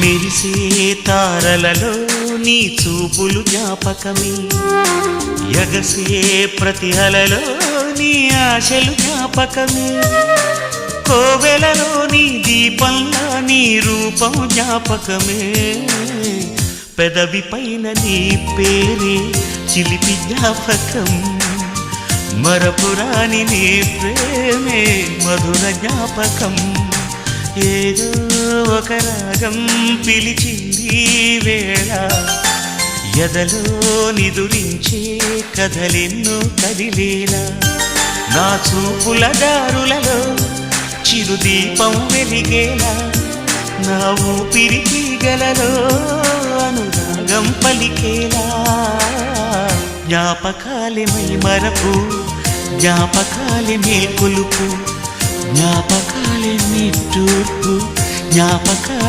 మెరిసే తారలలో నీ చూపులు జ్ఞాపకమే ఎగసే ప్రతి అలలో నీ ఆశలు జ్ఞాపకమే కోవెలలో నీ దీపంలా నీ రూపం జ్ఞాపకమే పెదవి పైన నీ పేరే చిలిపి జ్ఞాపకం మరపురాని నీ ప్రేమే మధుర జ్ఞాపకం ఏదో ఒక రాగం పిలిచింది వేళ ఎదలో నిదురించే కథలెన్నో కదిలేలా నా చూపుల దారులలో చిరుదీపం వెలిగేలా నా ఊపిరి తీగలలో అనురాగం పలికేలా జ్ఞాపకాలే మై మరపు జ్ఞాపకాలే మేల్కొలుపు జ్ఞాపకాలే నిట్టూర్పు జ్ఞాపకాలే